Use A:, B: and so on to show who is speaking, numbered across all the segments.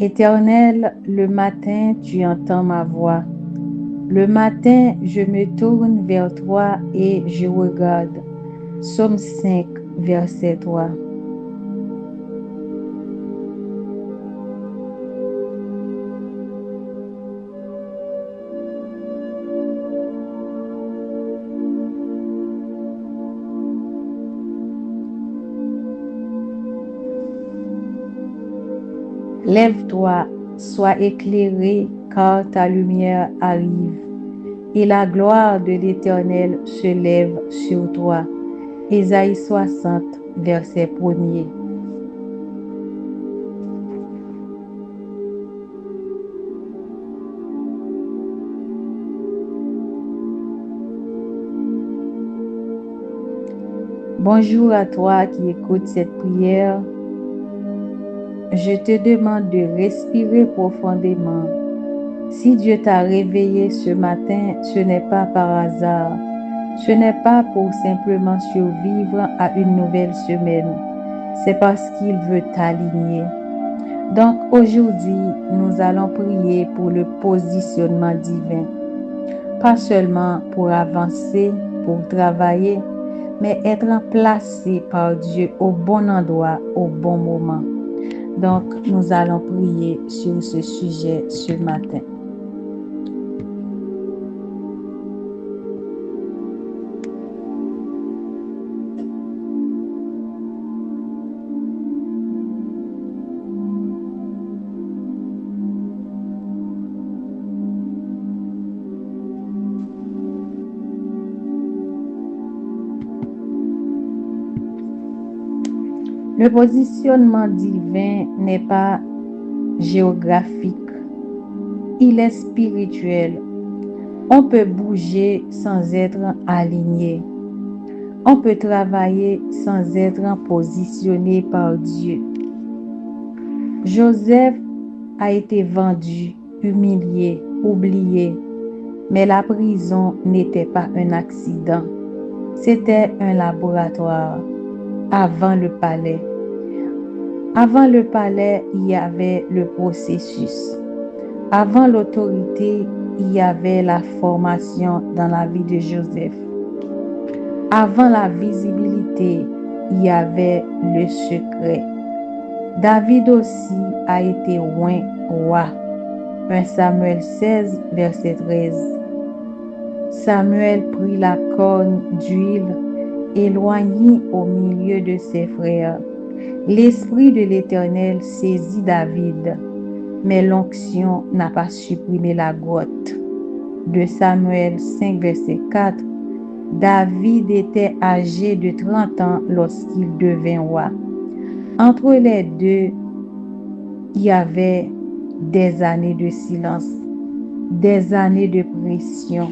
A: Éternel, le matin, tu entends ma voix. Le matin, je me tourne vers toi et je regarde. Psaume 5, verset 3. Lève-toi, sois éclairé, car ta lumière arrive, et la gloire de l'Éternel se lève sur toi. Ésaïe 60, verset 1er. Bonjour à toi qui écoutes cette prière. Je te demande de respirer profondément. Si Dieu t'a réveillé ce matin, ce n'est pas par hasard. Ce n'est pas pour simplement survivre à une nouvelle semaine. C'est parce qu'il veut t'aligner. Donc aujourd'hui, nous allons prier pour le positionnement divin. Pas seulement pour avancer, pour travailler, mais être placé par Dieu au bon endroit, au bon moment. Donc, nous allons prier sur ce sujet ce matin. Le positionnement divin n'est pas géographique, il est spirituel. On peut bouger sans être aligné. On peut travailler sans être positionné par Dieu. Joseph a été vendu, humilié, oublié, mais la prison n'était pas un accident. C'était un laboratoire avant le palais. Avant le palais, il y avait le processus. Avant l'autorité, il y avait la formation dans la vie de Joseph. Avant la visibilité, il y avait le secret. David aussi a été oint roi. 1 Samuel 16, verset 13. Samuel prit la corne d'huile, éloigné au milieu de ses frères. L'Esprit de l'Éternel saisit David, mais l'onction n'a pas supprimé la grotte. 2 Samuel 5, verset 4. David était âgé de 30 ans lorsqu'il devint roi. Entre les deux, il y avait des années de silence, des années de pression,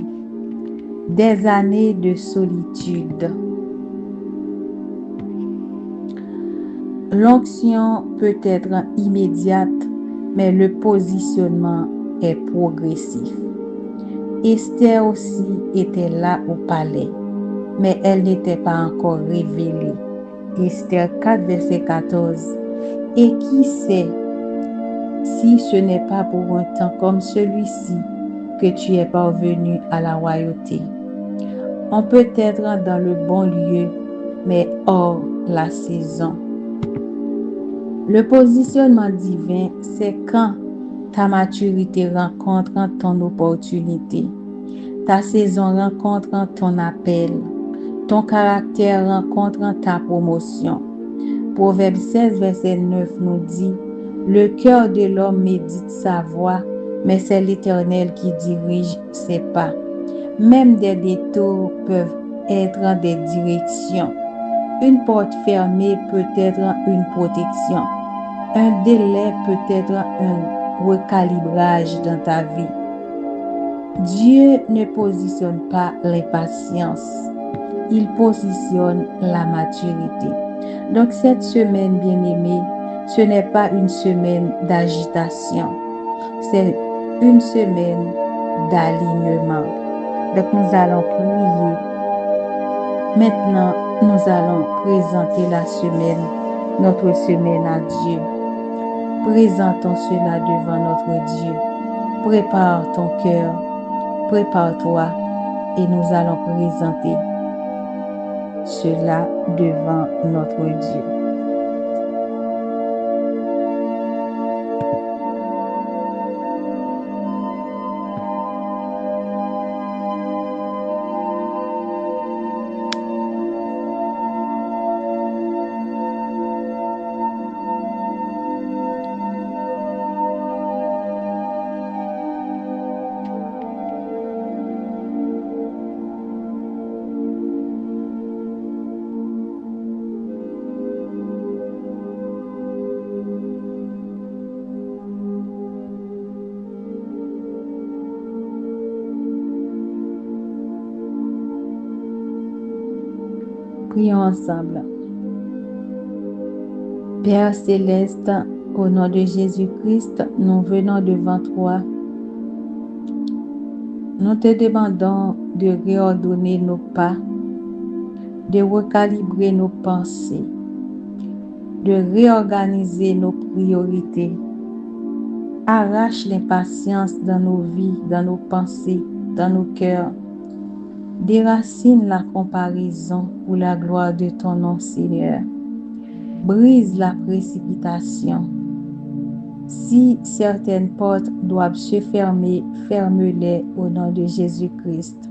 A: des années de solitude. L'onction peut être immédiate, mais le positionnement est progressif. Esther aussi était là au palais, mais elle n'était pas encore révélée. Esther 4, verset 14. Et qui sait si ce n'est pas pour un temps comme celui-ci que tu es parvenu à la royauté. On peut être dans le bon lieu, mais hors la saison. Le positionnement divin, c'est quand ta maturité rencontre ton opportunité, ta saison rencontre ton appel, ton caractère rencontre ta promotion. Proverbe 16, verset 9 nous dit: le cœur de l'homme médite sa voie, mais c'est l'Éternel qui dirige ses pas. Même des détours peuvent être des directions. Une porte fermée peut être une protection. Un délai peut être un recalibrage dans ta vie. Dieu ne positionne pas l'impatience, il positionne la maturité. Donc cette semaine, bien-aimée, ce n'est pas une semaine d'agitation, c'est une semaine d'alignement. Donc nous allons prier. Maintenant, nous allons présenter la semaine, notre semaine à Dieu. Présentons cela devant notre Dieu. Prépare ton cœur, prépare-toi et nous allons présenter cela devant notre Dieu. Prions ensemble. Père céleste, au nom de Jésus-Christ, nous venons devant toi. Nous te demandons de réordonner nos pas, de recalibrer nos pensées, de réorganiser nos priorités. Arrache l'impatience dans nos vies, dans nos pensées, dans nos cœurs. Déracine la comparaison pour la gloire de ton nom, Seigneur. Brise la précipitation. Si certaines portes doivent se fermer, ferme-les au nom de Jésus-Christ.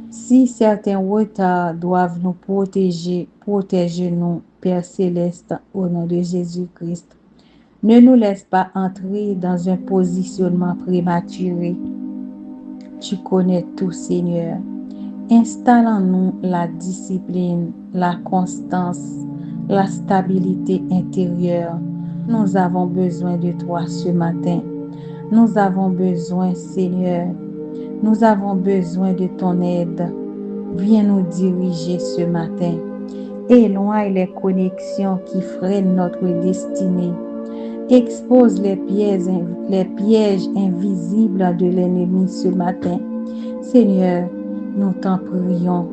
A: Si certains retards doivent nous protéger, protège-nous, Père céleste, au nom de Jésus-Christ. Ne nous laisse pas entrer dans un positionnement prématuré. Tu connais tout, Seigneur. Installe en nous la discipline, la constance, la stabilité intérieure. Nous avons besoin de toi ce matin. Nous avons besoin, Seigneur. Nous avons besoin de ton aide. Viens nous diriger ce matin. Éloigne les connexions qui freinent notre destinée. Expose les pièges invisibles de l'ennemi ce matin. Seigneur, nous t'en prions.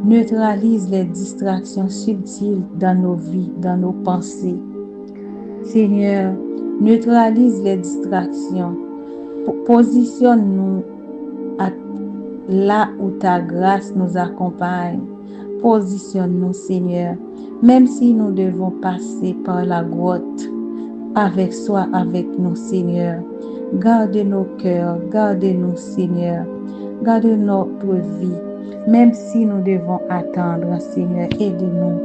A: Neutralise les distractions subtiles dans nos vies, dans nos pensées. Seigneur, neutralise les distractions. Positionne-nous là où ta grâce nous accompagne. Positionne-nous, Seigneur, même si nous devons passer par la grotte. Sois avec nous, Seigneur. Garde nos cœurs, garde-nous, Seigneur. Garde notre vie, même si nous devons attendre, Seigneur, aide-nous.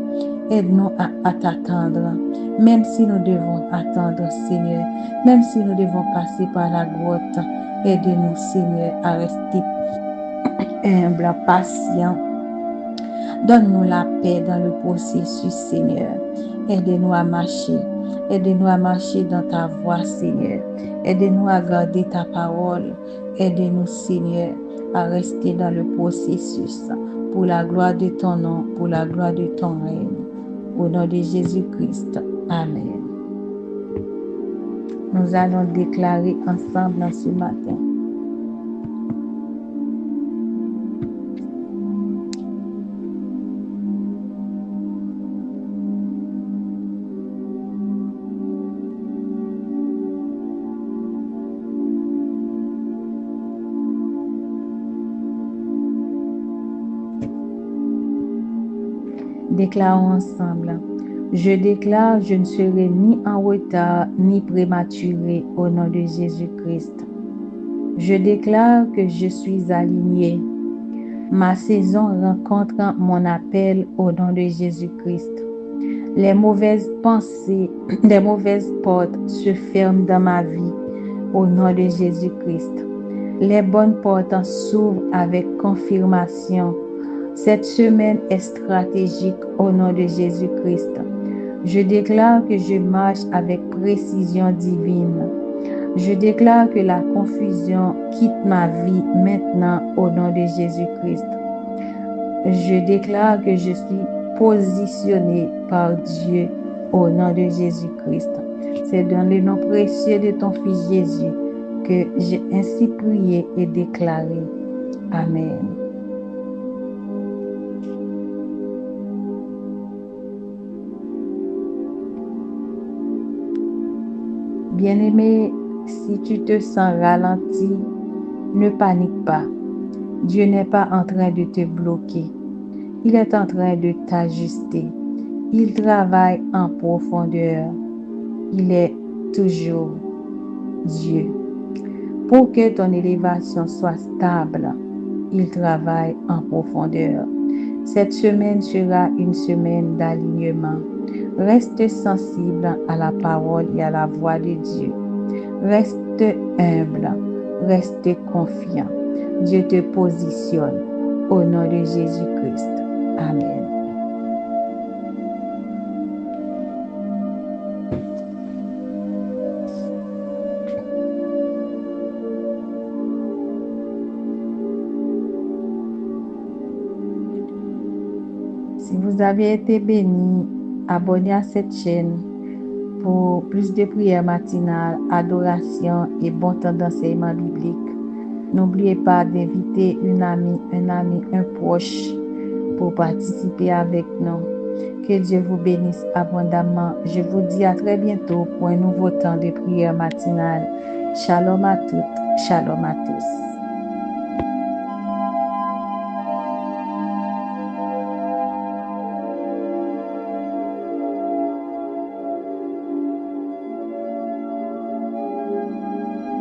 A: Aide-nous à t'attendre, même si nous devons attendre, Seigneur. Même si nous devons passer par la grotte, aide-nous, Seigneur, à rester humble, patient. Donne-nous la paix dans le processus, Seigneur. Aide-nous à marcher. Aide-nous à marcher dans ta voie, Seigneur. Aide-nous à garder ta parole. Aide-nous, Seigneur, à rester dans le processus pour la gloire de ton nom, pour la gloire de ton règne. Au nom de Jésus-Christ. Amen. Nous allons déclarer ensemble ce matin. Déclarons ensemble. Je déclare, je ne serai ni en retard ni prématuré au nom de Jésus-Christ. Je déclare que je suis aligné. Ma saison rencontre mon appel au nom de Jésus-Christ. Les mauvaises pensées, les mauvaises portes se ferment dans ma vie au nom de Jésus-Christ. Les bonnes portes s'ouvrent avec confirmation. Cette semaine est stratégique au nom de Jésus-Christ. Je déclare que je marche avec précision divine. Je déclare que la confusion quitte ma vie maintenant au nom de Jésus-Christ. Je déclare que je suis positionné par Dieu au nom de Jésus-Christ. C'est dans le nom précieux de ton Fils Jésus que j'ai ainsi prié et déclaré. Amen. Bien-aimé, si tu te sens ralenti, ne panique pas. Dieu n'est pas en train de te bloquer. Il est en train de t'ajuster. Il travaille en profondeur. Il est toujours Dieu. Pour que ton élévation soit stable, il travaille en profondeur. Cette semaine sera une semaine d'alignement. Reste sensible à la parole et à la voix de Dieu. Reste humble, reste confiant. Dieu te positionne. Au nom de Jésus-Christ. Amen. Si vous avez été béni, abonnez à cette chaîne pour plus de prières matinales, adoration et bon temps d'enseignement biblique. N'oubliez pas d'inviter une amie, un ami, un proche pour participer avec nous. Que Dieu vous bénisse abondamment. Je vous dis à très bientôt pour un nouveau temps de prière matinale. Shalom à toutes, shalom à tous.